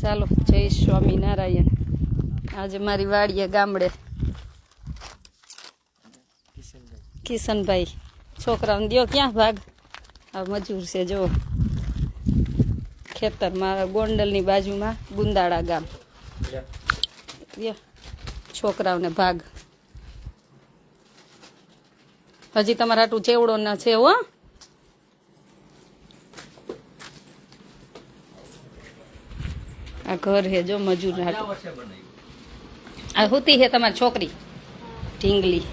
ચાલો જય સ્વામિનારાયણ. આજે મારી વાડીએ ગામડે કિશનભાઈ છોકરાઓને દ્યો ક્યાં ભાગ. આ મજૂર છે જો ખેતરમાં ગોંડલની બાજુમાં ગુંદાળા ગામ. છોકરાઓને ભાગ હજી તમારા હાટું ચેવડો ના છે હો. આ ઘર હે જો મજૂર હાટું. આ હુતી હે તમારી છોકરી ઢીંગલી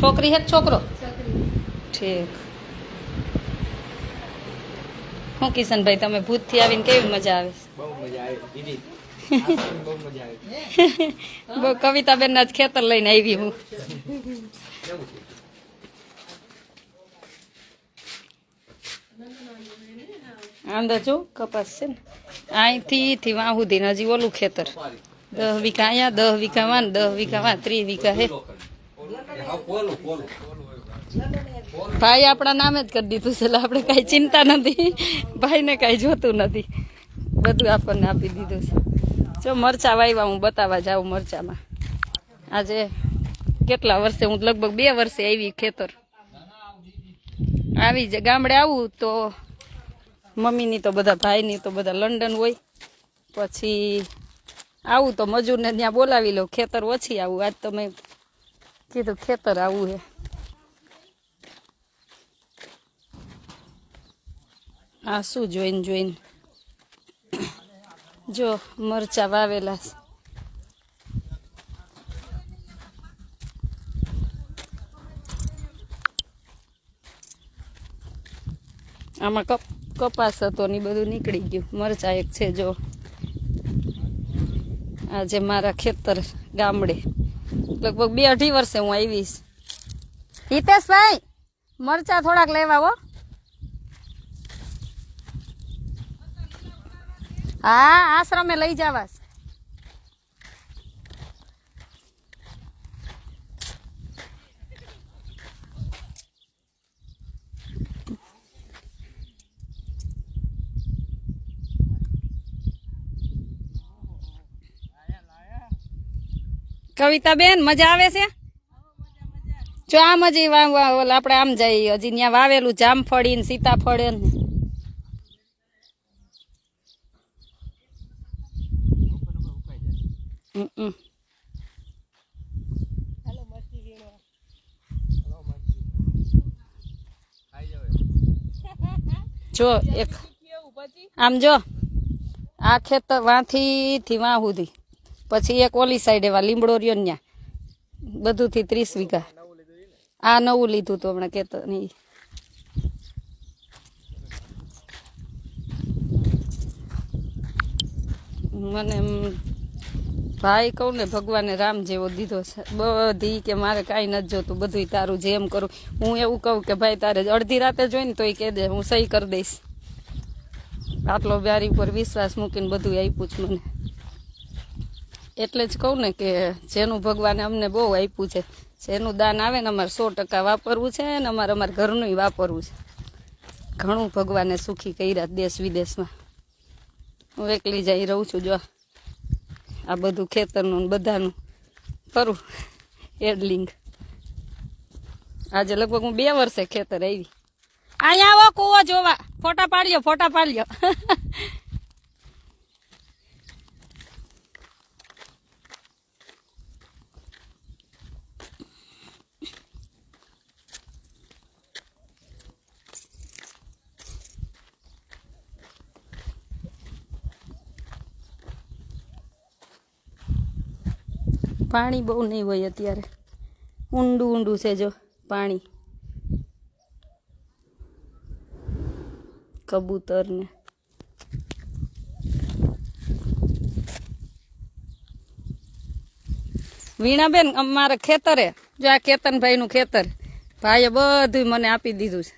છોકરી હે છોકરો ઠીક. હું કિશનભાઈ તમે ભૂતથી આવીને કેવી મજા આવે? બહુ કવિતાબેન ના જ ખેતર લઈને આવી હું. આંદા જો કપાસ છે ને અહીંથી વાં સુધી હજી ઓલું ખેતર 10 વીઘા અહીંયા 10 વીઘા વાન 10 વીઘા વાં 30 વીઘા હે. ભાઈ આપણા નામે જ કરી દીધું છે એટલે આપણે કઈ ચિંતા નથી. ભાઈને કઈ જોતું નથી, બધું આપણને આપી દીધું છે. જો મરચા વાવ્યા હું બતાવવા જાઉં મરચામાં. આજે કેટલા વર્ષે હું લગભગ 2 વર્ષે આવી ખેતર આવી જ ગામડે આવું તો મમ્મીની તો બધા ભાઈની તો બધા લંડન હોય, પછી આવું તો મજૂરને ત્યાં બોલાવી લઉં. ખેતર ઓછી આવું, આજ તો મેં કીધું ખેતર આવું હે. આ શું જોઈને જો મરચા વાવેલા છે. આમાં કપાસ હતો ને બધું નીકળી ગયું. મરચા એક છે જો. આજે મારા ખેતર ગામડે લગભગ 2-2.5 વર્ષે હું આવીશ. હિતેશભાઈ મરચા થોડાક લેવા હો. હા આશ્રમે લઈ જવા. કવિતાબેન મજા આવે છે? જો આમ હજી આપણે આમ જઈએ હજી ત્યાં વાવેલું જામફળી ને સીતાફળ ને. જો એક આમ જો આ ખેતર વાંથી વાં સુધી, પછી એક ઓલી સાઈડ એવા લીમડો રહ્યો ને બધું થી 30 વીઘા. આ નવું લીધું તો હમણાં ખેતર ની. મને ભાઈ કહું ને ભગવાને રામ જેવો દીધો છે બધી, કે મારે કાંઈ નથી જોતું, બધું તારું જેમ કરું. હું એવું કહું કે ભાઈ તારે અડધી રાતે જોઈને તોય કહી દે, હું સહી કરી દઈશ. આટલો બારી ઉપર વિશ્વાસ મૂકીને બધું આપ્યું છે મને. એટલે જ કહું ને કે જેનું ભગવાને અમને બહુ આપ્યું છે, જેનું દાન આવે ને અમારે 100% વાપરવું છે ને અમારે ઘરનું વાપરવું છે. ઘણું ભગવાને સુખી કર્યા દેશ વિદેશમાં. હું એકલી જઈ રહું છું જો આ બધું ખેતરનું બધાનું કરું એડલિંગ. આજે લગભગ હું 2 વર્ષે ખેતર આવી. અહીંયા આવો કૂવો જોવા, ફોટા પાડ્યો ફોટા પાડ્યો. પાણી બહુ નહીં હોય અત્યારે, ઊંડું છે જો પાણી. કબૂતર ને વીણાબેન અમારા ખેતરે જો આ કેતનભાઈ નું ખેતર ભાઈએ બધું મને આપી દીધું છે.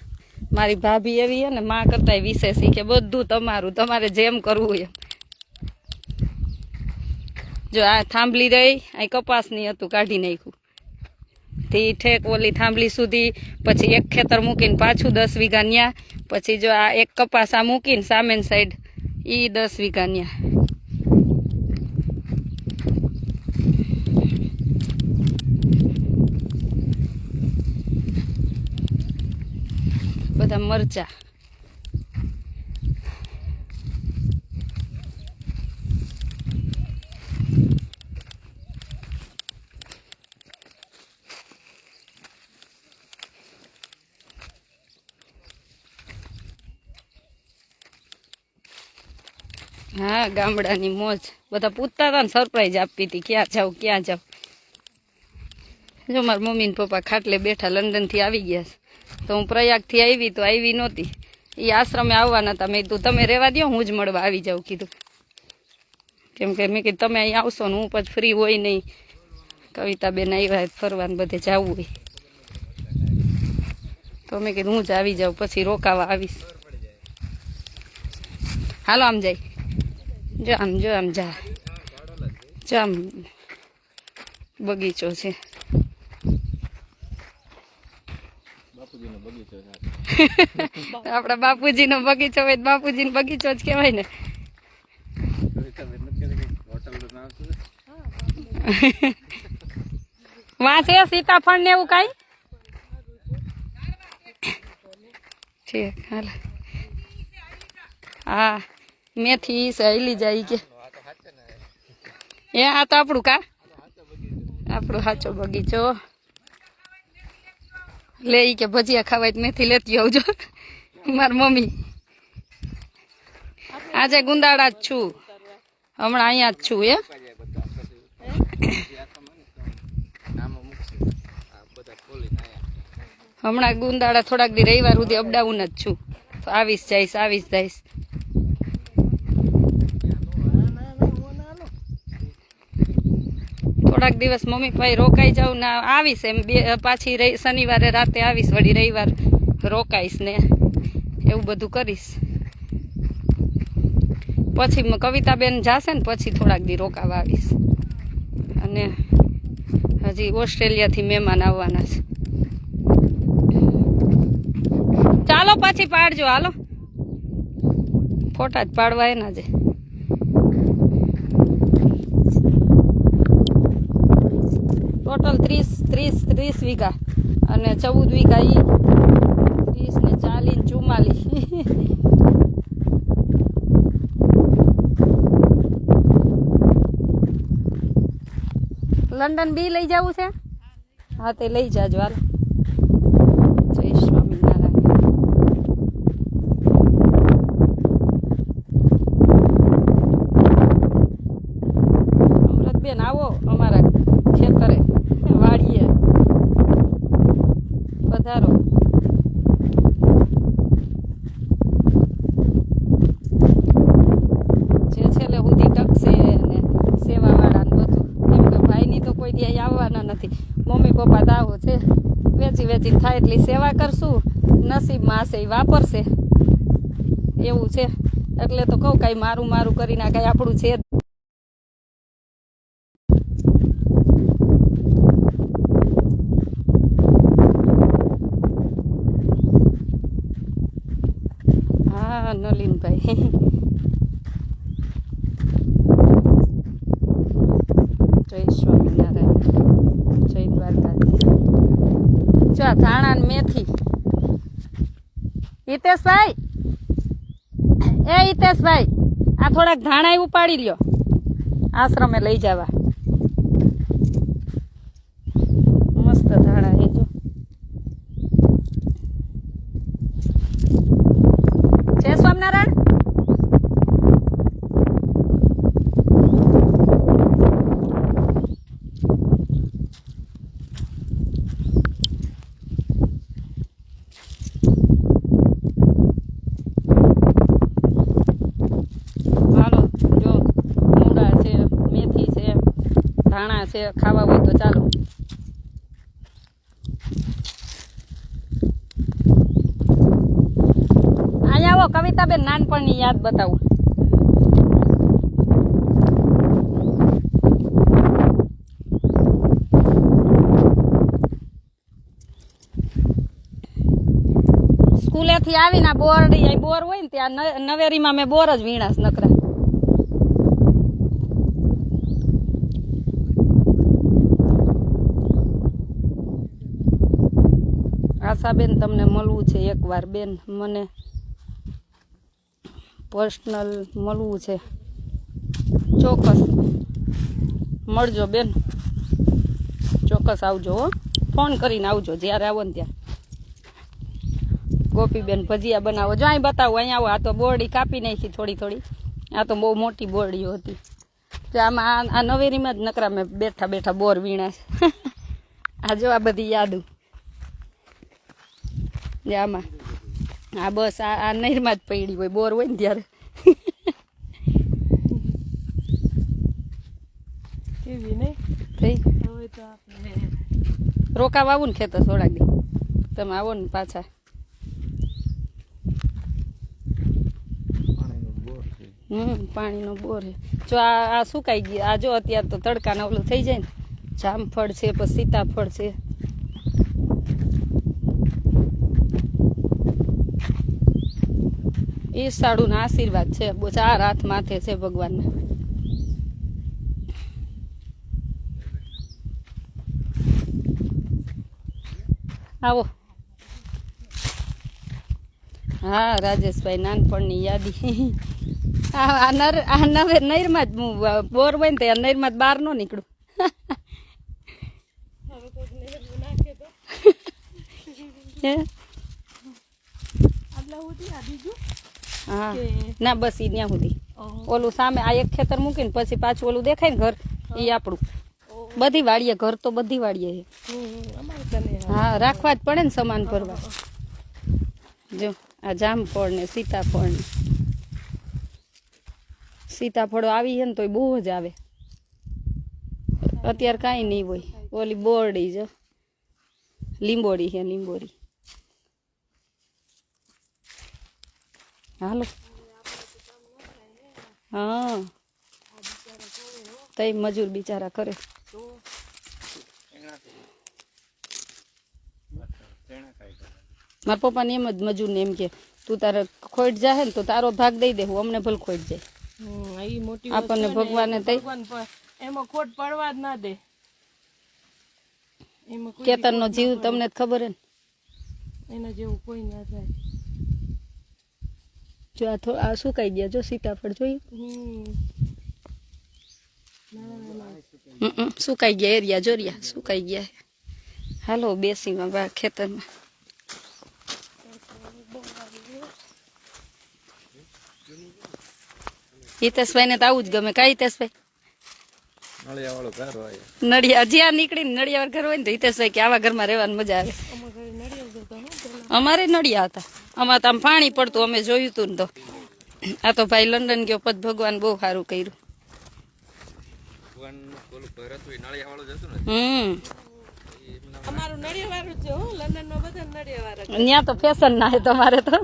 મારી ભાભી એવી હે ને માં કરતા વિશેષ કે બધું તમારું, તમારે જેમ કરવું એમ. જો આ થાંભલી રહી આ કપાસની હતું, કાઢી નાખ્યું થી ઠેક ઓલી થાંભલી સુધી, પછી એક ખેતર મૂકીને પાછું 10 વીઘા ન્યા, પછી જો આ એક કપાસ આ મૂકીને સામેની સાઈડ ઈ 10 વીઘા ન્યા. બધા મરચા. હા, ગામડાની મોજ. બધા પૂછતા હતા ને, સરપ્રાઈઝ આપી હતી, ક્યાં જાવ ક્યાં જાવ. જો મારા મમ્મી ને પપ્પા ખાટલે બેઠા, લંડનથી આવી ગયા છે. તો હું પ્રયાગથી આવી તો આવી નહોતી. એ આશ્રમે આવવાના હતા. મેં કીધું તમે રહેવા દો, હું જ મળવા આવી જાઉં કીધું. કેમ કે મેં કીધું તમે અહીં આવશો ને હું પછી ફ્રી હોય નહીં. કવિતાબેન આવ્યા ફરવાનું બધે જવું હોય તો મેં કીધું હું જ આવી જાઉં, પછી રોકાવા આવીશ. હાલો આમ જાય, જો આમ જા, જો આમ બગીચો છે. આપડા બાપુજીનો બગીચો હોય, બાપુજીનો બગીચો જ કહેવાય ને. વાં છે સીતાફળ ને એવું કઈ છે? હાલ, હા મેથી સહેલી જાય કે એ આ તો આપણું કા આપણું સાચો બગીચો. લે ઈ કે ભજીયા ખાવાય મેથી લેતી આવજો. મારી મમ્મી આજે ગુંદાળા જ છું, હમણાં અહીંયા જ છું. હમણાં ગુંદાળા થોડાક દી રવિવાર સુધી અપડાઉન જ છું. તો આવીશ જઈશ. થોડાક દિવસ મમ્મી પાસે રોકાઈ જાઉં ને આવીશ એમ. પાછી શનિવારે રાતે આવીશ, વળી રવિવાર રોકાઈશ ને એવું બધું કરીશ. પછી કવિતાબેન જાશે ને પછી થોડાક દી રોકાવા આવીશ. અને હજી ઓસ્ટ્રેલિયાથી મહેમાન આવવાના છે. ચાલો પછી પાડજો, હાલો ફોટા જ પાડવા એના છે. ટોટલ 30 વીઘા અને 14 વીઘા ઈ 30 ને 40 44. લંડન બી લઈ જવું છે? હા તે લઈ જાજો હાલ. જય સ્વામિનારાયણ. અમૃતબેન આવો અમારા ખેતરે વાડીએ પધારો. જે છેલ્લે સુધી ટકશે ને સેવા વાળા ને બધું. કેમ કે ભાઈની તો કોઈ દી આવવાના નથી. મમ્મી પપ્પા તો આવો છે, વેચી થાય એટલી સેવા કરશું. નસીબમાં હશે એ વાપરશે એવું છે. એટલે તો કહું કાંઈ મારું કરીને કાંઈ આપણું છે. હા નલિનભાઈ જય સ્વામિનારાયણ, જય દ્વારકાધીશ. જો ધાણા ને મેથી. હિતેશભાઈ, હિતેશભાઈ આ થોડાક ધાણા ઉપાડી લ્યો, આશ્રમે લઈ જવા. મસ્ત ધાણા એ જો. જય સ્વામિનારાયણ. ધાણા છે, ખાવા હોય તો ચાલો. અહીંયા આવો કવિતાબેન, નાનપણની યાદ બતાવું. ચૂલેથી આવીને આ બોરડી બોર હોય ને ત્યાં નવેરીમાં મેં બોર જ વીણાશ નકરા. આશાબેન તમને મળવું છે એકવાર બેન, મને પર્સનલ મળવું છે. ચોક્કસ મળજો બેન, ચોક્કસ આવજો હો, ફોન કરીને આવજો જ્યારે આવો ને ત્યાં. ગોપીબેન ભજીયા બનાવો, જો અહીં બતાવો, અહીં આવો. આ તો બોરડી કાપી નાખી થોડી થોડી, આ તો બહુ મોટી બોરડીઓ હતી. તો આમાં આ નવેરીમાં જ નકરા મેં બેઠા બેઠા બોર વીણા છે. આ જો આ બધી યાદો આમાં, આ બસ આ નહેરમાં જ પડી હોય, બોર હોય ને ત્યારે. કેવી નહીં થઈ હવે તો આપણે રોકાવા આવું ને ખેતર થોડાક દી, તમે આવો ને પાછા. પાણીનો બોર છે. જો આ સુકાઈ ગયું, આ જો અત્યારે તો તડકાને ઓલું થઈ જાય ને. જામફળ છે, પછી સીતાફળ છે. એ સાડુના આશીર્વાદ છે, 4 હાથ માથે છે ભગવાનના. આવો. હા રાજેશભાઈ, નાનપણની યાદી. આ નહેરમાં જ હું બોર હોય ને ત્યાં નહેરમાં જ બહાર ન નીકળું. હા ના બસ ઈ ત્યાં સુધી. ઓલું સામે આ એક ખેતર મૂકીને પછી પાછું ઓલું દેખાય ને ઘર, એ આપણું. બધી વાડીએ, ઘર તો બધી વાડીએ છે. હા રાખવા જ પડે ને સમાન ભરવા. જો આ જામફળ ને સીતાફળ ને, સીતાફળો આવી છે ને તો બહુ જ આવે. અત્યારે કાંઈ નહીં હોય. ઓલી બોરડી જો લીંબોડી છે, લીંબોડી. હાલો. હા તઈ મજૂર બિચારા કરે. મારા પપ્પાને એમ જ મજૂરને એમ કે તું તારે ખોટ જાહે ને તો તારો ભાગ દઈ દે, અમને ભલે ખોટ જાય. આપણને ભગવાને એમાં ખોટ પડવા જ ના દે. ખેતરનો જીવ તમને જ ખબર હે ને, એના જેવું કોઈ ના થાય. જો આ સુકાઈ ગયા, જો સીતાફળ જોયું, સુકાઈ ગયા એરિયા જોરિયા સુકાઈ ગયા. હાલો બેસીમાં ખેતરમાં. હિતેશભાઈ ને તો આવું જ ગમે. કા હિતેશભાઈ? નડિયા જ્યાં નીકળીને નડિયા ઘર હોય ને તો હિતેશભાઈ કે આવા ઘરમાં રહેવાની મજા આવે. અમારે નડિયા હતા, અમારે તો આમ પાણી પડતું, અમે જોયું તું ને. તો આ તો ભાઈ લંડન ગયો, પદ ભગવાન બહુ સારું કર્યું. ત્યાં તો ફેશન ના હે તમારે, તો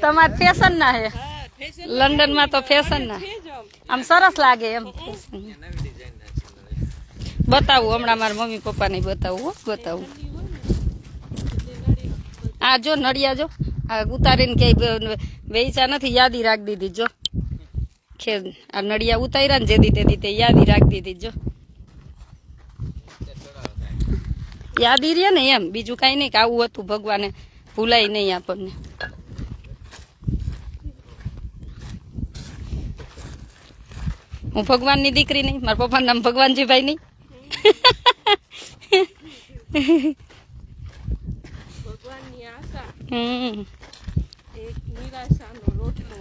તમારે ફેશન ના હે. લંડન માં તો ફેશન ના, આમ સરસ લાગે એમ. બતાવું હમણાં મારા મમ્મી પપ્પા ને બતાવું, બતાવું. આ જો નડિયા જો આ ઉતારીને ક્યાંય વેચા નથી, યાદી રાખી દીધી. જો આ નડિયા ઉતાર્યા ને જેદી તેદી તે યાદી રાખી દીધી. જો યાદી રે ને એમ, બીજું કઈ નહીં કે આવું હતું, ભગવાને ભૂલાય નહીં આપણને. હું ભગવાનની દીકરી નહીં, મારા પપ્પાનું નામ ભગવાનજીભાઈ નહીં. ભગવાનની આશા એક નિરાશાનો રોટલો.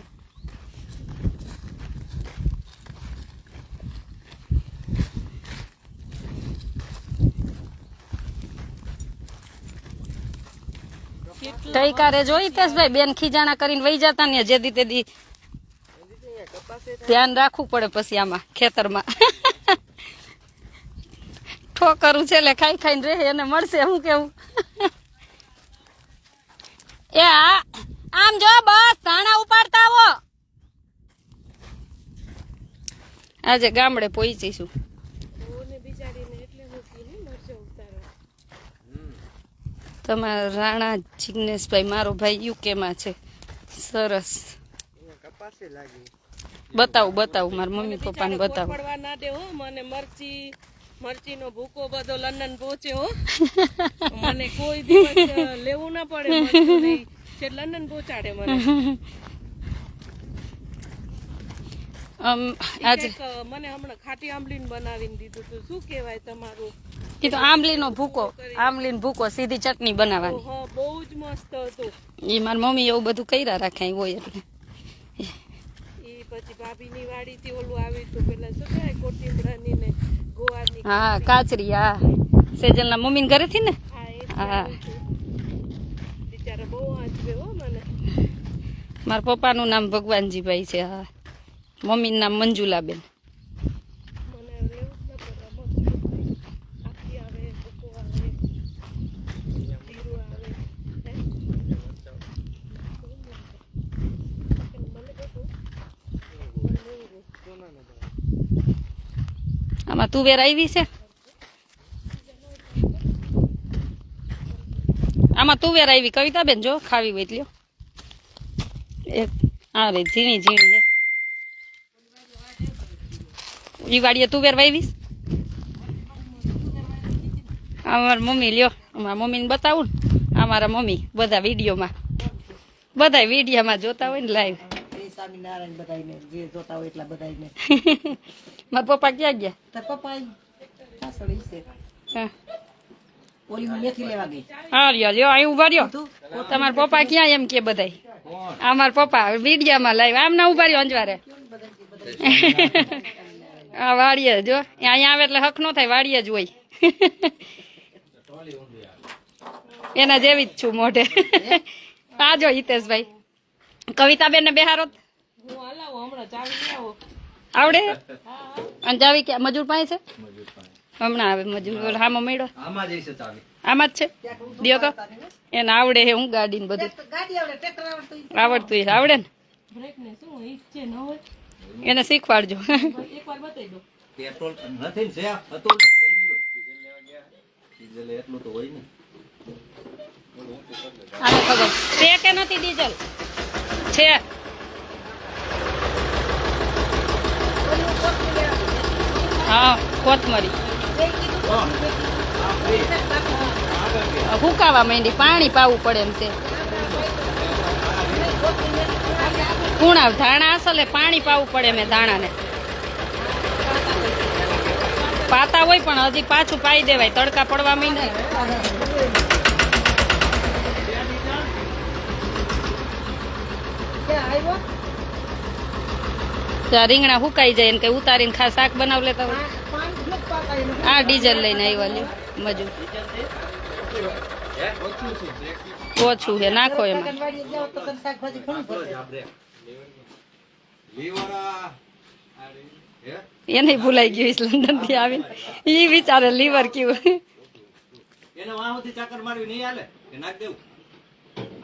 ગઈકાલે જોઈ તેજભાઈ બેન ખીજાણા કરીને વહી જતા ને, જેદી તેદી ધ્યાન રાખવું પડે પછી આમાં ખેતરમાં. ઠોકરું છે એટલે ખાઈ ખાઈને રહે, એને મળશે શું કેવું. એ આમ જો બસ ધાણા ઉપાડતા આવો. આજે ગામડે પહોંચીશું. તમારા રાણા જિગ્નેશભાઈ મારો ભાઈ યુકેમાં છે. સરસ. બતાવું મારા મમ્મી પપ્પાને બતાવું. પડવા ના દે હો મને મરચીનો ભૂકો બધો લંડન પહોંચે હો. મને કોઈ દિવસ લેવું ના પડે મરચું નહીં છે લંડન પહોંચાડે મને. આજે મને હમણાં ખાટી આંબલીને બનાવીને દીધું હતું. શું કહેવાય તમારું? એ તો આંબલીનો ભૂકો સીધી ચટણી બનાવવાની. હા બહુ જ મસ્ત હતું. એ મારી મમ્મી એવું બધું કર્યા રાખે હોય એટલે. પછી ભાભીની વાડીથી ઓલું આવ્યું હતું પેલા શું કહેવાય કોટિંબરાની ને ગોવાની. હા કાચરી. હા સેજલના મમ્મીને ઘરેથી ને. હા બિચારા બહુ આંચવે હો મને. મારા પપ્પાનું નામ ભગવાનજીભાઈ છે. હા મમ્મીનું નામ મંજુલાબેન. મને લેવું જ ન પડે મસ્ત આખી આવે ભૂકો આવે જીરું આવે. આમાં તુવેર આવી છે. આમાં તુવેર આવી કવિતાબેન જો ખાવી હોય લ્યો. એક હા રે ઝીણી છે. ઈ વાડીએ તુવેર વાવીશ. અમારા મમ્મી લ્યો. અમારા મમ્મીને બતાવું ને. અમારા મમ્મી બધા વિડીયોમાં જોતા હોય ને લાઈવ. સ્વામિનારાયણ બધાને જે જોતા હોય એટલા બધાને. મારા પપ્પા ક્યાં ગયા? તાર પપ્પા પાછળ છે. હા ઓલી મેથી લેવા ગઈ. હા લ્યો અહીં ઉભા રહ્યો. તમારા પપ્પા ક્યાં એમ કે બધાય? અમારા પપ્પા વિડીયામાં લાઈવ આમના ઉભા રહ્યો અંજવારે. હા વાડીએ જો અહીંયા આવે એટલે હક નો થાય વાડીએ જ હોય. એના જેવી જ છું મોઢે. આ જો હિતેશભાઈ કવિતાબેન ને બેહારો. હું હલાવું હમણાં ચાવી લઈ આવો. આવડે? અને ચાવી ક્યાં મજૂર પાસે છે? હમણાં આવે મજૂર. હામાં મેળો આમાં જ છે. દિયો તો એને આવડે હે હું ગાડી ને બધું આવડતું આવડે ને. બ્રેક ને શું ઈચ્છે ન હોય એને શીખવાડજો. એકવાર બતાવી દો. પેટ્રોલ નથી છે હતું થઈ ગયું ડીઝલ એટલું તો હોય ને. આને ખબર છે કે નથી ડીઝલ છે. હા કોથમરી હુકાવા માંડી પાણી પાવું પડે એમ છે. કુણાવ ધાણા અસલે પાણી પાવું પડે મેં ધાણાને. પાતા હોય પણ હજી પાછું પાઈ દેવાય તડકા પડવા માંડે. રીંગણા હુકાઈ જાય ને કઈ ઉતારીને ખા શાક બનાવ લેતા હોય. આ ડીઝલ લઈને આવ્યા લ્યો મજૂર. ઓછું છે નાખો એમાં. એને ભૂલાઈ ગયું લંડન થી આવીને. ઈ વિચારે લીવર કેવું. એને વાહુથી ચક્કર મારવી નહીં હાલે કે નાખ દેવું.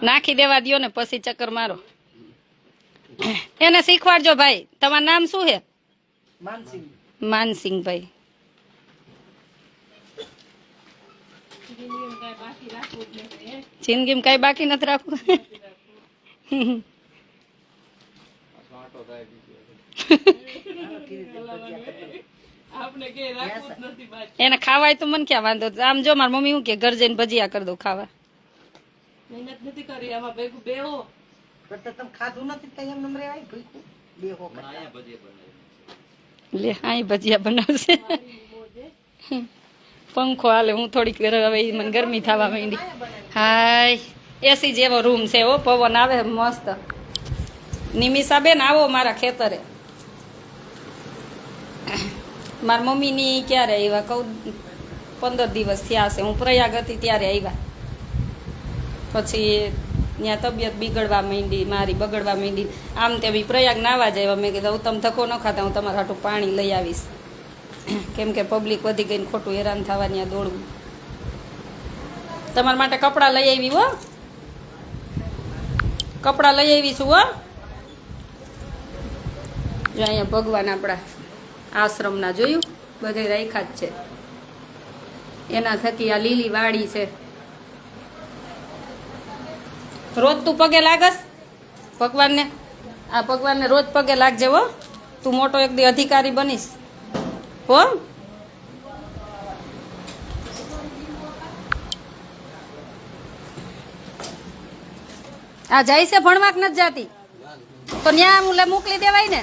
નાખી દેવા દયો ને પછી ચક્કર મારો. એને શીખવાડજો ભાઈ. તમારું નામ શું છે? માનસિંહભાઈ. જિંદગીમાં કઈ બાકી નથી રાખવું. એને ખાવાય તો મને ક્યાં વાંધો. આમ જો મારી મમ્મી શું કે ઘર જઈને ભજીયા કરી દઉં ખાવા. મહેનત નથી કરી આમાં ભેગું બેહો. લે અહીં ભજીયા બનાવશે. પંખો હાલે હું થોડીક હવે મને ગરમી થવા માંડી. હાય એસી જેવો રૂમ છે. ઓ પવન આવે મસ્ત. નિમિષાબેન આવો મારા ખેતરે. મારા મમ્મીની ક્યારે આવ્યા કહું 15 દિવસ થયા હશે. હું પ્રયાગ હતી ત્યારે આવ્યા. પછી ત્યાં તબિયત બિગડવા માંડી મારી બગડવા માંડી. આમ તેમ પ્રયાગ નાવા જાય. મેં કીધું તમે ધક્કો ન ખાતા હું તમારા હાટું પાણી લઈ આવીશ. કેમ કે પબ્લિક વધી ગઈને ખોટું હેરાન થવા ત્યાં દોડવું. તમારા માટે કપડાં લઈ આવી હો. કપડાં લઈ આવી છું હો. જો અહીંયા ભગવાન આપણા આશ્રમના જોયું બધે રાખ્યા જ છે. એના થકી આ લીલી વાડી છે. રોજ તું પગે લાગસ ભગવાનને? આ ભગવાનને રોજ પગે લાગજે હો. તું મોટો એક દી અધિકારી બનીશ હો. આ જાય છે ભણવાક નથી જાતી તો ન્યા મુલે મોકલી દેવાય ને.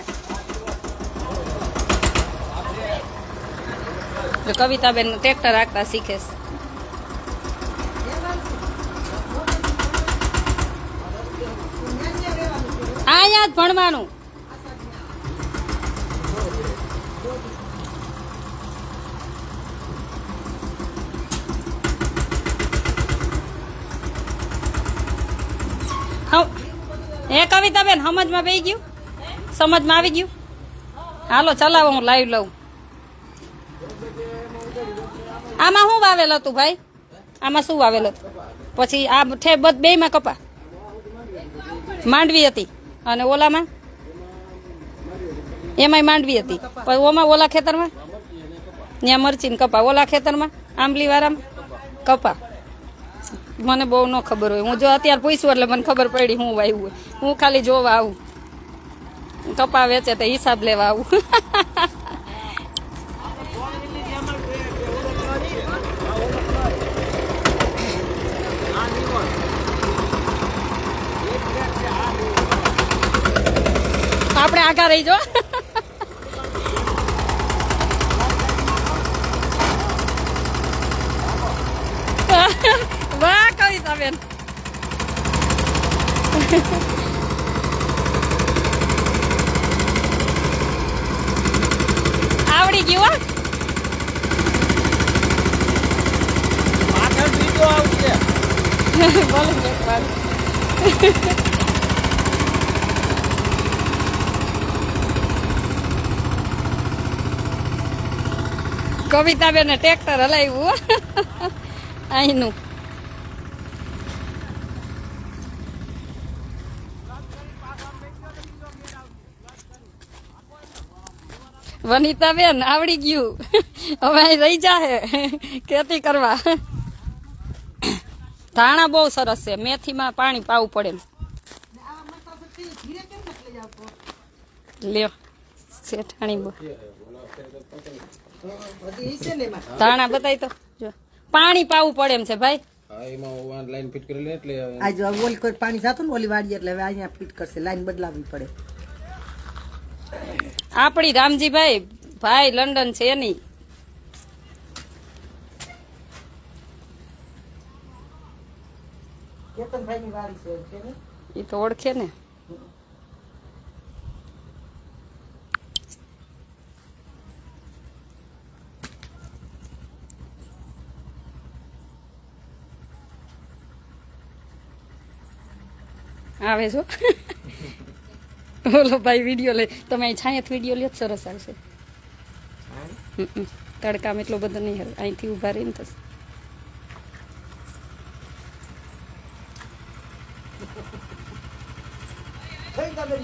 જો કવિતાબેન ટ્રેક્ટર રાખતા શીખે છે. અહીંયા જ ભણવાનું. હે કવિતાબેન સમજમાં બેસી ગયું? સમજમાં આવી ગયું? હાલો ચલાવો, હું લાઈવ લઉં. આમાં શું વાવેલ હતું ભાઈ? આમાં શું વાવેલ હતું? પછી આ બેયમાં કપા માંડવી હતી અને ઓલામાં એમાંય માંડવી હતી. પછી ઓમાં ઓલા ખેતરમાં ત્યાં મરચી ને કપા, ઓલા ખેતરમાં આંબલી વાળામાં કપા. મને બહુ ન ખબર હોય. હું જો અત્યારે પૂછ્યું એટલે મને ખબર પડી હું વાવ્યું હોય. હું ખાલી જોવા આવું, કપા વેચે તો હિસાબ લેવા આવું. આપણે આગા રહી જો. વાહ કવિતાબેન. આવડી ગયું હો. પાછળ બીજો આવશે. બોલો એક વાર. કવિતાબેને ટ્રેક્ટર હલાવ્યું અહીંનું. વનિતાબેન આવડી ગયું. હવે અહીં રહી જાહે ખેતી કરવા. ધાણા બહુ સરસ છે. મેથીમાં પાણી પાવું પડે. લ્યો શેઠાણી બહુ ધાણા બતાવી તો જો પાણી પાવું પડે એમ છે ભાઈ. આજ ઓલી કોઈ પાણી જાતું ને ઓલી વાડી એટલે હવે અહીંયા ફિટ કરશે, લાઈન બદલાવવી પડે. આપણી રામજીભાઈ ભાઈ લંડન છે એની. કેતનભાઈ ની વાડી છે ને? એ તો ઓળખે ને. આવે છો ઓલો ભાઈ વિડીયો લે. તમે અહીં છાંયત વિડીયો લે સરસ આવશે. તડકામાં એટલો બધો નહીં હાલે. અહીંથી ઊભા રહીને થશે.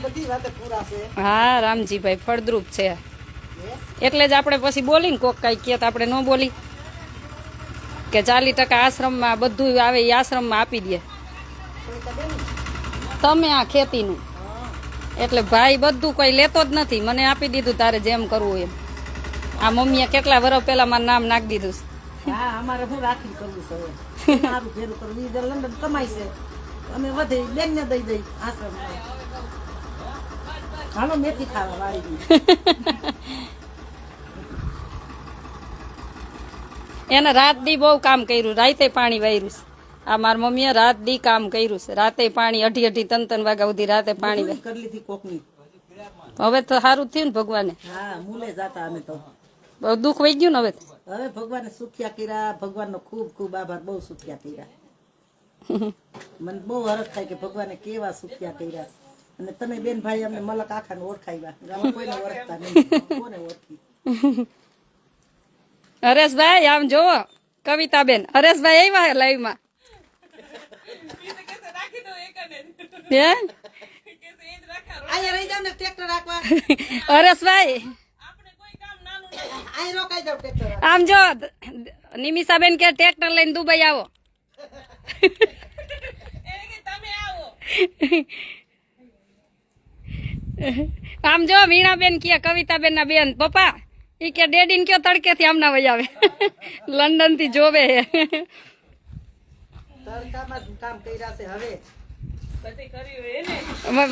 બધી વાતે પૂરા છે. હા રામજીભાઈ ફળદ્રુપ છે એટલે જ આપણે પછી બોલીને કોક કઈ કે આપણે ન બોલી કે 40% આશ્રમમાં બધું આવે એ આશ્રમમાં આપી દે તમે આ ખેતીનું. એટલે ભાઈ બધું કોઈ લેતો જ નથી. મને આપી દીધું તારે જેમ કરવું એમ. આ મમ્મીએ કેટલા વર્ષ પહેલા મારું નામ નાખી દીધું. હા અમારે શું રાખી કરવું છે હવે. મારું ભેરું કરવું. ઈ લંડન કમાય છે, અમે વધે બેન ને દઈ દઈ આશ્રમ. હાલો મેથી ખાવા વાળી. એને રાત દી બહુ કામ કર્યું. રાતે પાણી વાર્યું. આ મારી મમ્મીએ રાત દી કામ કર્યું છે. રાતે પાણી 2:30 3 વાગ્યા સુધી રાતે પાણી વાર્યું. કરી લીધી કોકની. હવે તો સારું થયું ને ભગવાને. હા મૂલે જાતા અમે તો. બહુ દુઃખ વહી ગયું ને હવે. હવે ભગવાને સુખ્યા કર્યા. ભગવાનનો ખૂબ ખૂબ આભાર. બહુ સુખ્યા કર્યા. મને બહુ હરખ થાય કે ભગવાને કેવા સુખ્યા કર્યા. અને તમે બેન ભાઈ અમને મલક આખાને ઓળખાવ્યા. ગામમાં કોઈને ઓળખતા નહીં. કોને ઓળખી? હરેશભાઈ આમ જોવો કવિતાબેન. હરેશભાઈ આવ્યા લાઈવમાં. હે અહીંયા રહી જાવ ને ટ્રેક્ટર રાખવા. હરેશભાઈ અહીં રોકાઈ જાવ ટ્રેક્ટર. આમ જો નિમિષાબેન કે ટ્રેક્ટર લઈને દુબઈ આવો. તમે આવો આમ જો વીણાબેન કે કવિતાબેન ના બેન પપ્પા ઈ કે ડેડી ને કયો તડકે થી આમના વહી આવે લંડન થી જોવે હે તડકામાં જ કામ કર્યા છે હવે બધી કરી હોય ને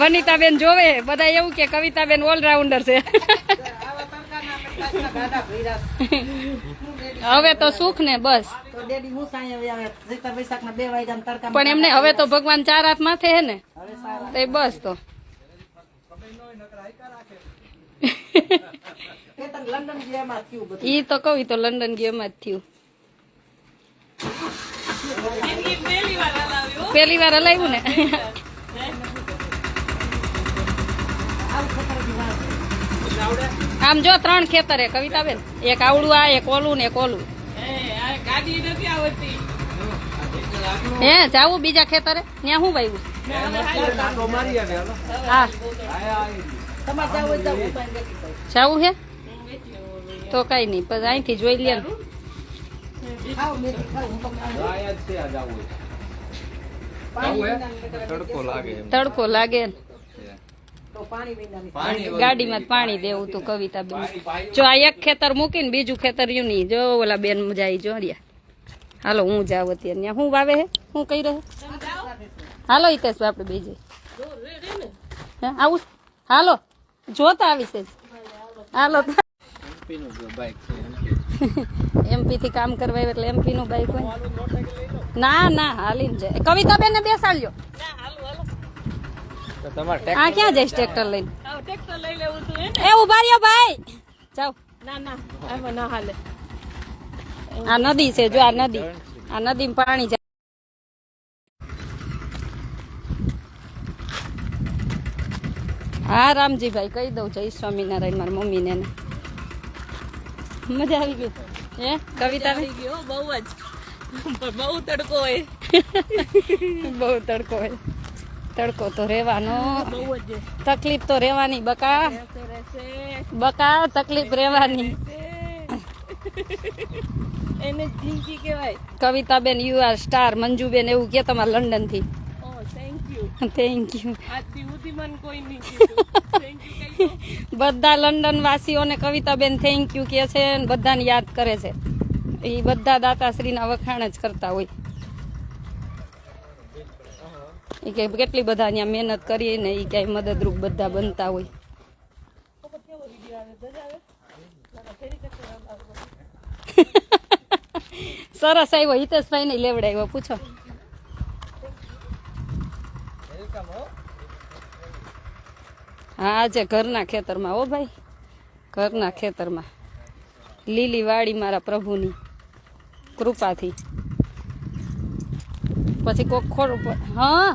વનિતાબેન જોવે હે. બધા એવું કે કવિતાબેન ઓલરાઉન્ડર છે આવા તડકાના આપણે કાચના ગાડા ભર્યા છે. હવે તો સુખ ને બસ તો ડેડી હું સાંજે આવે સીતા વૈશાખના 2 વાગ્યાના તડકામાં પણ એમને હવે તો ભગવાન 4 હાથ માથે હે ને હવે સારા તે બસ તો કે તને લંડન ગયામાં થયું બધું ઈ તો કહું ઈ તો લંડન ગયો એમાં જ થયું જિંદગી પહેલી વાર હલાવ્યો પેલી વાર હલાવ્યું ને આવું ખતરની વાત છે. આમ જો 3 ખેતર હે કવિતાબેન એક આવડું આ એક ઓલું ને એક ઓલું આ ગાડી નથી આવડતી હે જાવું બીજા ખેતરે ત્યાં શું વાવ્યું આટો મારી આવે હાલો હા તમારે જાવું હોય તો હું પણ બેઠી છું. જાવું હે તો કઈ નહીં પછી અહીંથી જોઈ લે ને. ખાઓ મેથી ખાઓ હું તો ખાઉં. આયા જ છે આ જાવું હોય. પાણી જાવું હે? વિનાની નકર તડકો લાગે એમ તડકો લાગે ને તો પાણી વિનાની પાણી ગાડીમાં જ પાણી દેવું તું કવિતાબેન જો આ એક ખેતર મૂકીને બીજું ખેતર યુ નહીં જો ઓલા બેન જાય જો રહ્યા હાલો હું જાવ અત્યારે ત્યાં હું વાવે હે હું કઈ રહે હાલો હિતેશ આપણે બે જઈએ હે આવું છે? હાલો જોતા આવીશ જ હાલો પીનું જો બાઈક છે એમપી થી કામ કરવા એટલે એમપી નું બાઈક હોય ના ના હાલીને જાય કવિતાબેન ને બેસાડ્યો તો તમારે આ ક્યાં જઈશ ટ્રેક્ટર લઈને આવ ટ્રેક્ટર લઈ લેવું તું હે ને એ ઉભા રહ્યો ભાઈ જાઓ ના ના આમાં ના હાલે આ નદી છે જો આ નદી માં પાણી જાય હા રામજીભાઈ કહી દઉં જય સ્વામિનારાયણ મારી મમ્મી ને મજા આવી ગઈ હે કવિતા થઈ ગયો બહુ જ પણ બહુ તડકો હોય બહુ તડકો હોય તડકો તો રહેવાનો બહુ જ તકલીફ તો રહેવાની બકા રહેશે બકા તકલીફ રહેવાની એને જિંદગી કહેવાય કવિતાબેન યુ આર સ્ટાર મંજુબેન એવું કે તમારે લંડન થી ઓ થેન્ક યુ થેન્ક યુ આજથી સુધી મને કોઈ નહીં કીધું થેન્ક યુ કહી દો બધા લંડન વાસીઓને કવિતાબેન થેન્ક યુ કે છે ને બધાને યાદ કરે છે એ બધા દાતાશ્રીના વખાણ જ કરતા હોય એ કે કેટલી બધા અહીંયા મહેનત કરીએ ને એ ક્યાંય મદદરૂપ બધા બનતા હોય સરસ આવ્યો હિતેશભાઈ ને લેવડાવ્યો પૂછો હા આજે ઘરના ખેતરમાં હો ભાઈ ઘરના ખેતરમાં લીલી વાડી મારા પ્રભુની કૃપાથી પછી કોક ખોડું હા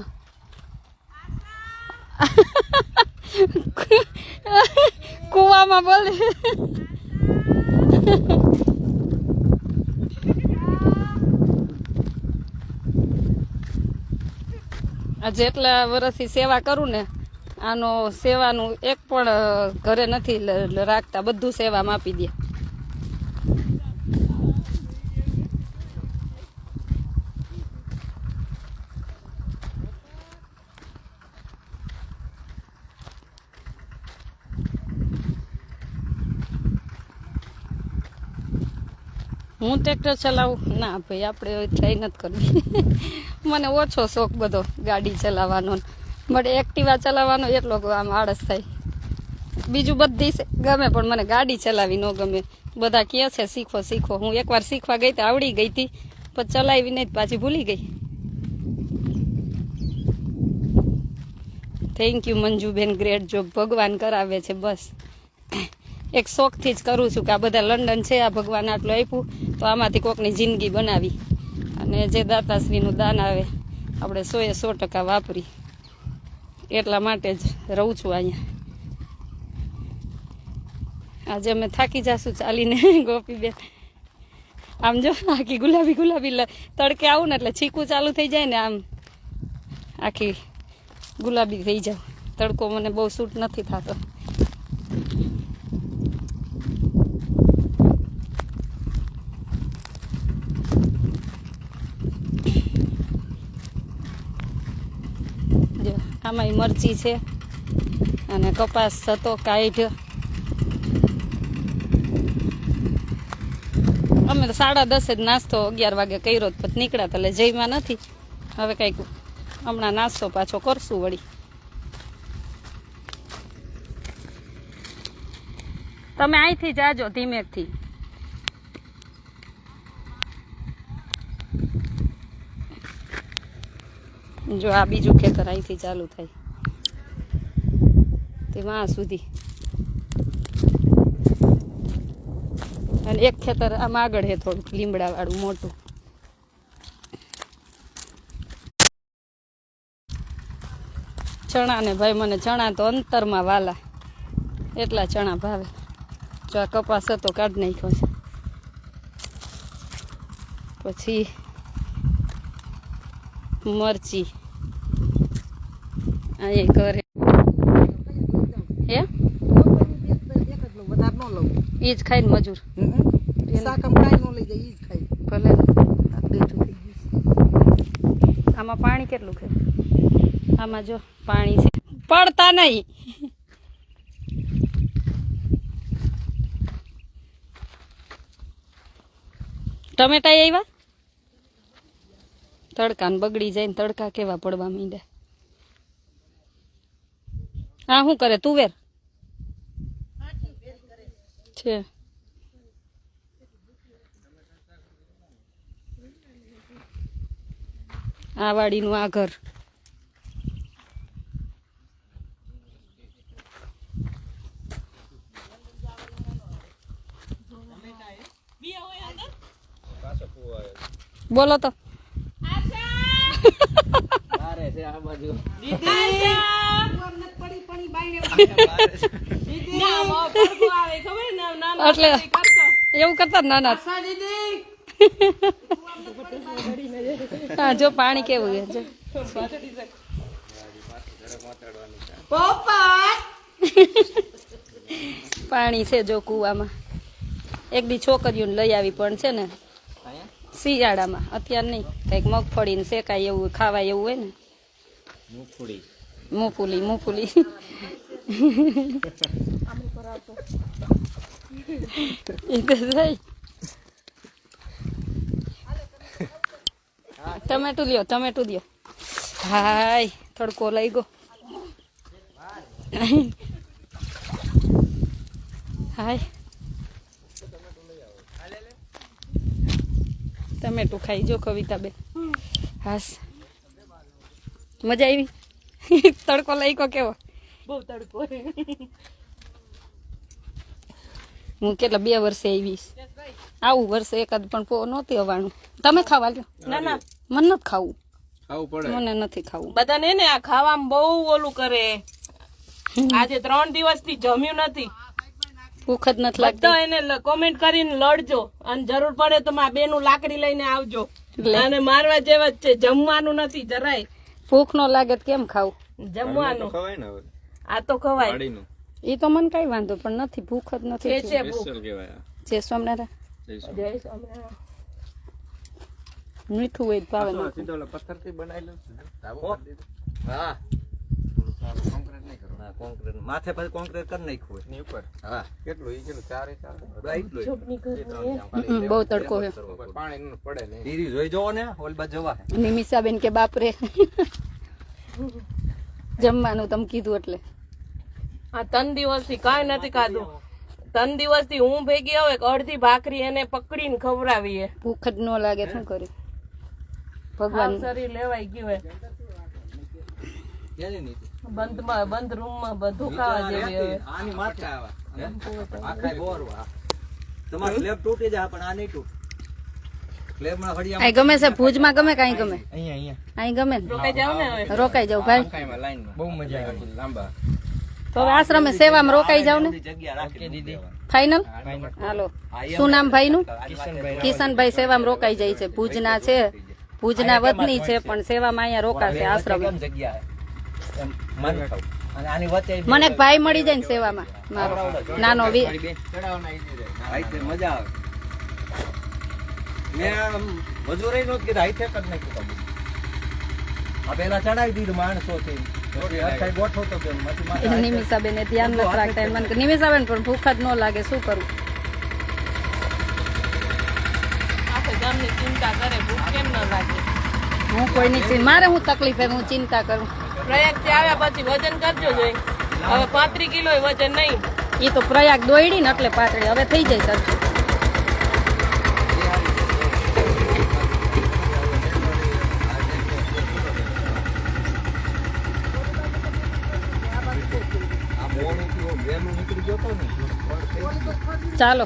કુવામાં બોલે આ જેટલા વર્ષથી સેવા કરું ને આનો સેવાનું એક પણ ઘરે નથી રાખતા બધું સેવામાં આપી દે હું ટ્રેક્ટર ચલાવું ના ભાઈ આપણે ટ્રાય નથી કરવી મને ઓછો શોખ બધો ગાડી ચલાવવાનો મને એક્ટિવા ચલાવવાનો એટલો આમ આળસ થાય બીજું બધી ગમે પણ મને ગાડી ચલાવી ન ગમે બધા કહે છે શીખો શીખો હું એકવાર શીખવા ગઈ તો આવડી ગઈ હતી પણ ચલાવી નહીં પાછી ભૂલી ગઈ thank you Manjuben great job ભગવાન કરાવે છે બસ એક શોખથી જ કરું છું કે આ બધા લંડન છે આ ભગવાન આટલું આપ્યું તો આમાંથી કોકની જિંદગી બનાવી અને જે દાતાશ્રીનું દાન આવે આપણે 100% વાપરી એટલા માટે જ રહું છું અહીંયા આજે અમે થાકી જાશું ચાલીને ગોપીબેન આમ જો આખી ગુલાબી ગુલાબી તડકે આવું ને એટલે છીકું ચાલુ થઈ જાય ને આમ આખી ગુલાબી થઈ જાવ તડકો મને બહુ સૂટ નથી થતો જો આમાંય મરચી છે અને કપાસ હતો કાઢ્યો. અમે તો 10:30 જ નાસ્તો 11 વાગે કર્યો પછી નીકળ્યા તો એટલે જઈમાં નથી. હવે કંઈક હમણાં નાસ્તો પાછો કરશું વળી. તમે અહીંથી જાજો ધીમેકથી. જો આ બીજું ખેતર અહીંથી ચાલુ થાય તે વાં સુધી, અને એક ખેતર આમ આગળ છે થોડુંક લીમડા વાળું મોટું. ચણા ને ભાઈ મને ચણા તો અંતરમાં વાલા, એટલા ચણા ભાવે. જો આ કપાસ હતો કાઢી નાખ્યો છે. પછી મરચી અહીંયા ઘરે હે વધારે ન લઉં. એ જ ખાઈને મજૂર શાક આમ કાંઈ ન લઈ જાય, ઈ જ ખાઈ. ભલે. આમાં પાણી કેટલું છે? આમાં જો પાણી છે, પડતા નહીં. ટમેટા આવ્યા, તડકા ને બગડી જાય ને તડકા કેવા પડવા માંડ્યા. હા શું કરે તુવેર છે? આ વાડીનું આ ઘર. બોલો તો. એટલે એવું કરતા નાના. હા જો પાણી કેવું છે જો. પાણી છે જો કુવામાં. એક દી છોકરીઓને લઈ આવી પણ છે ને શિયાળામાં, અત્યારે નહીં. કંઈક મગફળી ને શેકાય એવું ખાવાય એવું હોય ને. મૂંગફળી ટમેટું લ્યો, ટમેટું દો. હાય તડકો લઈ ગયો. હાય ટમેટું ખાઈ જો કવિતાબેન. હાસ મજા આવી. તડકો લઈ ગયો કેવો? બહુ તડકો. હું કેટલા 2 વર્ષે આવીશ. આવું વર્ષે એકાદ પણ પો નહોતી આવવાનું. તમે ખાવા લ્યો. ના ના મને નથી ખાવું. ખાવું પડે. મને નથી ખાવું. બધાને ને આ ખાવામાં બહુ ઓલું કરે. આજે 3 દિવસથી જમ્યું નથી. ભૂખ જ નથી લાગતી. બધા એને કોમેન્ટ કરીને લડજો, અને જરૂર પડે તો મારા બેનું લાકડી લઈને આવજો. અને મારવા જેવા જ છે. જમવાનું નથી જરાય. ભૂખ ન લાગે તો કેમ ખાવું? જમવાનું ખવાય ને હવે. આ તો ખવાય. વાડીનું એ તો મને કઈ વાંધો પણ નથી. ભૂખ જ નથી. છે ભૂખ. સ્પેશિયલ કહેવાય આ. જય સ્વામિનારાયણ. જય સ્વામિનારાયણ. મીઠું હોય તો ભાવે નાખું. સીધો ઓલા પથ્થરથી બનાવેલું છે. હા ના, કોન્ક્રીટ માથે પછી કોન્ક્રીટ કરી નાખ્યું હોય ની ઉપર. હા કેટલું ઈ કેટલું 4 બહુ તડકો છે. પાણી ન પડે ને ઈરી જોઈ જોવો ને ઓલ બાજુ જોવા. નિમિષાબેન કે બાપરે જમવાનું તમે કીધું એટલે. આ 3 દિવસથી કાંઈ નથી ખાધું. 3 દિવસથી હું ભેગી આવે અડધી ભાખરી એને પકડીને ખવડાવીએ. ભૂખ જ ન લાગે શું કરે ભગવાન. શરીર લેવાઈ ગયું હે. કેની નીતિ બંધ રૂમમાં બધું ખાવા જેવી હવે. આની માથે આવા આખા બોરવા તમાર સ્લેબ તૂટી જાય પણ આ નહીં તૂટે. સ્લેબ માં હડિયા અહીં ગમે છે ભુજમાં ગમે કાંઈ ગમે અહીંયા અહીં ગમે ને રોકાઈ જાવ ને હવે. રોકાઈ જાવ ભાઈ. કાઈમાં લાઈન માં બહુ મજા આવે લાંબા. તો હવે આશ્રમે સેવામાં રોકાઈ જાવ ને. જગ્યા રાખી દીધી. ફાઈનલ હાલો. શું નામ ભાઈ નું? કિશનભાઈ સેવામાં રોકાઈ જાય છે. ભુજના છે, ભુજના વતની છે પણ સેવામાં અહીંયા રોકાશે આશ્રમે. જગ્યા એમ મન અને આની વચ્ચે મને એક ભાઈ મળી જાય ને સેવામાં મારો નાનો ભાઈ તે મજા આવે. મેં આમ મજૂરી નો જ કીધા હાઈઠે કરી નાખ્યું. આ પેલા ચડાવી દીધું માણસો થી પછી હરખાઈ ગોઠવો તો કેમ માંથી માથે નિમિષાબેન ધ્યાન નથી રાખતા એમ મને કે નિમિષાબેન પણ ભૂખ જ ન લાગે શું કરું. આખે ગામની ચિંતા કરે ભૂખ કેમ ન લાગે. હું કોઈની મારે હું તકલીફ હે હું ચિંતા કરું. પ્રયાગથી આવ્યા પછી વજન કરજો જોઈ. હવે 35 કિલો વજન નહીં. એ તો પ્રયાગ દોયડી ને એટલે પાતળી હવે થઈ જાય સરખી. આ મોડું થયું, વહેલું નીકળી ગયો તો ને ચાલો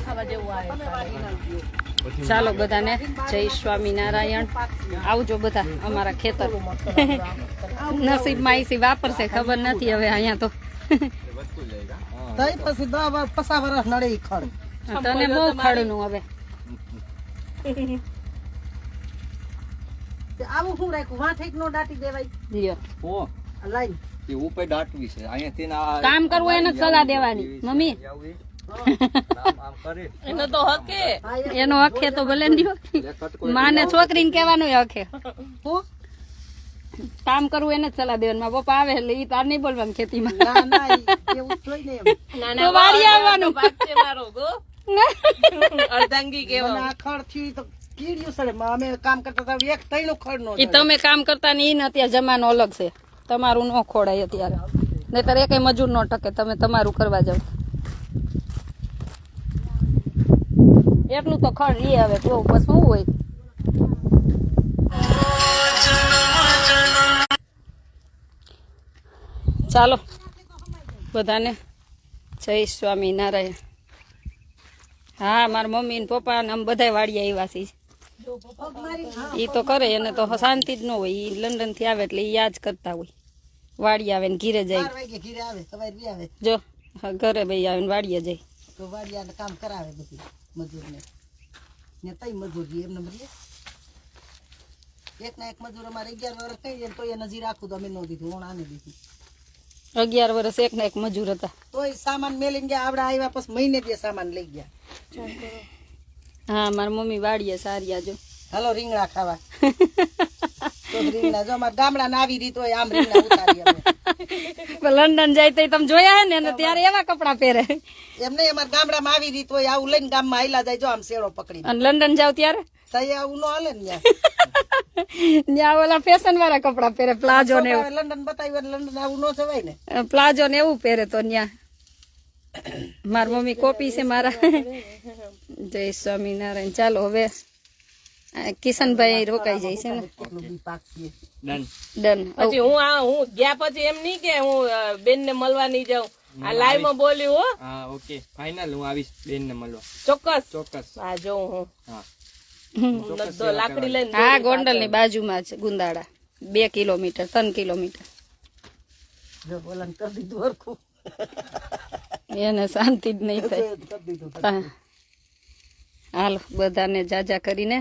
ચાલો બધાને જય સ્વામિનારાયણ. આવજો બધા અમારા ખેતર. નસીબમાં આઈસી વાપરશે ખબર નથી હવે અહીંયા તો. તઈ પછી 10 વર્ષ નડે ઈ ખડ. તને બહુ ખડનું હવે. તે આવું શું રાખ્યું વાંઠે નો દાટી દેવાય લ્યો ઓ લાઈન એ ઉપર દાટવી છે અહીંયાથી ને આ કામ કરવું એને સલાહ દેવાની મમ્મી. આમ કરે એનો તો હકે. એનો હકે તો ભલે નહીં માને છોકરીને કહેવાનું હકે. હું કામ કરવું એને જ સલાહ દેવાની. મારા પપ્પા આવે એટલે ઈ તાર નહીં બોલવાનું ખેતીમાં. ના ના એવું જોઈ ને એમ તો વાડી આવવાનું. ભાગ છે મારો ગો. અર્ધાંગી મને કેવા. આ ખડ થયું તો કીડ્યું સડે અમે કામ કરતા હતા એક તઈનું ખડ નો ઈ તમે કામ કરતા ને ઈ ને અત્યારે જમાનો અલગ છે. તમારું ન ખોડાય અત્યારે નહીતર એકેય મજૂર ન ટકે. તમે તમારું કરવા જાવ એટલું તો ખડ રી હવે તો બસ શું હોય. ચાલો બધાને જય સ્વામિનારાયણ. હા મારા મમ્મી ને પપ્પા ને આમ બધા વાડીએ આવ્યા છે. ઈ તો કરે એને તો શાંતિ જ ન હોય. ઈ લંડન થી આવે એટલે ઈ યાદ કરતા હોય. વાડી આવે ને ઘીરે જાય. 4 વાગે ઘીરે આવે સવારે બી આવે જો હા, ઘરે ભાઈ આવે ને વાડીએ જાય. તો વાડિયાને કામ કરાવે બધું મજૂરને ને તઈ મજૂરી એમને બધી એક ના એક મજૂર અમારે 11 વર્ષ થઈ જાય તો એ નજીર રાખું તો અમે ન દીધું હું આને દીધું. 11 વર્ષ એક ના એક મજૂર હતા. તોય સામાન મેલીને ગયા આવડા આવ્યા પછી મહિને બે સામાન લઈ ગયા. હા મારા મમ્મી વાડીએ સારિયા જો. હાલો રીંગણા ખાવા તો રીંગણા જો અમારા ગામડાને આવી રીત હોય આમ રીંગણા ઉતારી અમે. લંડન જાય તો તમે જોયા હે ને એને ત્યારે એવા કપડા પહેરે. એમ નહીં અમારા ગામડામાં આવી રીત હોય આવું લઈને ગામમાં હાઈલા જાય જો આમ શેડો પકડી અને લંડન જાવ ત્યારે તઈ આવું ન હાલે ને ત્યાં ત્યાં ઓલા ફેશન વાળા કપડા પહેરે પ્લાઝો ને એવું. લંડન બતાવ્યું એટલે લંડન આવું ન જવાય ને પ્લાઝો ને એવું પહેરે તો ત્યાં. મારી મમ્મી કોપી છે મારા. જય સ્વામિનારાયણ. ચાલો હવે કિશનભાઈ રોકાઈ જાય છે ને. કેટલું બી પાક છે ડન. પછી હું ગયા પછી એમ નહીં કે હું બેન ને મળવા નહીં જાઉં. આ લાઈવ માં બોલ્યું હો. હા ઓકે ફાઇનલ હું આવીશ બેન ને મળવા ચોક્કસ. ચોક્કસ હા જોઉં હું. હા તો લાકડી લઈને હા ગોંડલ ની બાજુમાં છે ગુંદાળા. 2 kilometre 3 kilometre. જો બોલાને કરી દીધું હરખું એને શાંતિ જ નહીં થાય. કરી દીધું હા. હાલો બધાને જાજા કરીને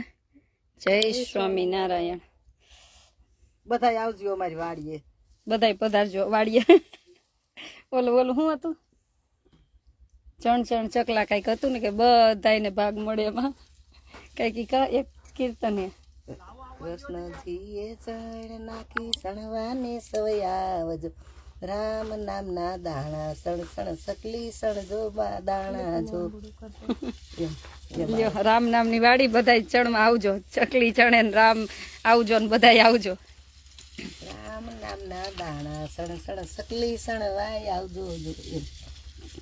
જય સ્વામિનારાયણ. બધાય આવજો અમારી વાડીએ. બધાય પધારજો વાડીએ. ઓલું શું હતું ચણ ચકલા કઈક હતું ને કે બધાને ભાગ મળે એમાં કઈક એક કીર્તન હે. કૃષ્ણજીએ ચણ નાખી સણવાને સવયાવજો રામ નામના દાણા સણ સણ સકલી સણજો બા દાણા જો લ્યો રામ નામની વાડી બધાય ચણમાં આવજો. ચકલી ચણે ને રામ આવજો ને બધાય આવજો. રામ નામના દાણા સણ સણ સકલી સણવાય આવજો જો એમ.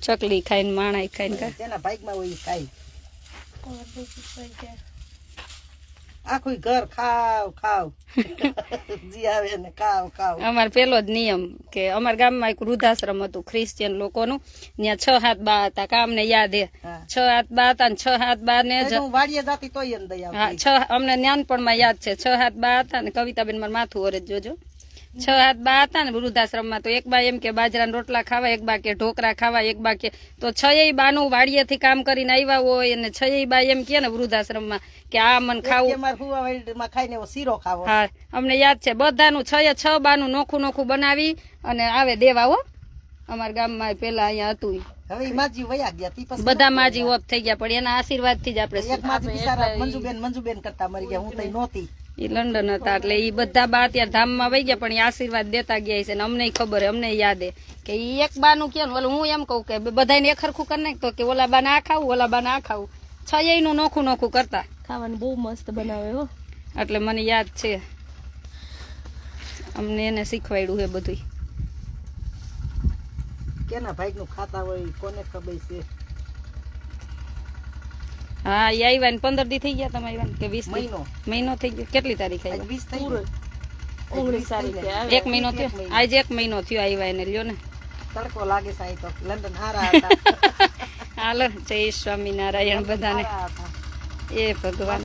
ચકલી ખાઈને માણાઈ ખાઈને જેના ભાગમાં હોય ઈ ખાય. આખું ઘર ખાવ ખાવ જી આવે ને ખાવ ખાવ. અમારે પેલો જ નિયમ કે અમારા ગામમાં એક વૃદ્ધાશ્રમ હતું ક્રિશ્ચિયન લોકોનું. ત્યાં 6 હાથ બા હતા. કામને યાદ હે હા. 6 હાથ બા હતા ને 6 હાથ બા ને એટલે હું વાડીએ જાતી તોય એને દઈ હા આવતી. 6 અમને નાનપણમાં યાદ છે. 6 હાથ બા હતા ને કવિતાબેન મારું માથું ઓરે જોજો. 6 હાથ બા હતા ને વૃદ્ધાશ્રમમાં તો એક બા એમ કે બાજરાના રોટલા ખાવા, એક બા કે ઢોકરા ખાવા, એક બા કે તો 6 બાનું વાડીએથી કામ કરીને આવ્યા હોય અને 6 બા એમ કે ને વૃદ્ધાશ્રમમાં કે આ મન ખાવું. અમારે હુવા વાડીમાં ખાઈને એવો શીરો ખાવો. હા અમને યાદ છે બધાનું 6 બાનું નોખું નોખું બનાવી અને આવે દેવા હો. અમારા ગામમાં પેલા અહીંયા હતું ઈ. હવે ઈ માજી વયા ગયા તી પછી બધા માજી ઓફ થઈ ગયા પણ એના આશીર્વાદ થી જ આપણે એક માજી બિચારા મંજુબેન કરતા મરી ગયા હું તઈ નહોતી એ લંડન હતા એટલે એ બધા બા ત્યાં ધામમાં વહી ગયા પણ એ આશીર્વાદ દેતા ગયા છે ને અમને ખબર હે, અમને યાદ હે કે ઈ એક બાનું કે ઓલું હું એમ કહું કે બધાને એક હરખું કરી નાખતો કે ઓલા બાને આ ખાવું ઓલા બાને આ ખાવું, છ નું નોખું નોખું કરતા. ખાવાનું બહુ મસ્ત બનાવે હો. એટલે મને યાદ છે, અમને એને શીખવાડ્યું છે બધું. કેના ભાઈનું ખાતા હોય ઈ કોને ખબર છે. હા એ આવ્યા ને 15 દી થઈ ગયા તમે આવ્યા ને કે 20 દી? મહિનો. મહિનો થઈ ગયો. કેટલી તારીખ આજ આવી? 20 થઈ ગયું. 19 તારીખે આવે. 1 મહિનો થયો. આજ 1 મહિનો થયો આવ્યા એને, લ્યો ને. તડકો લાગે છે અહીં તો. લંડન હારા હતા. હાલો જય સ્વામિનારાયણ બધાને. હારા હતા. એ ભગવાન.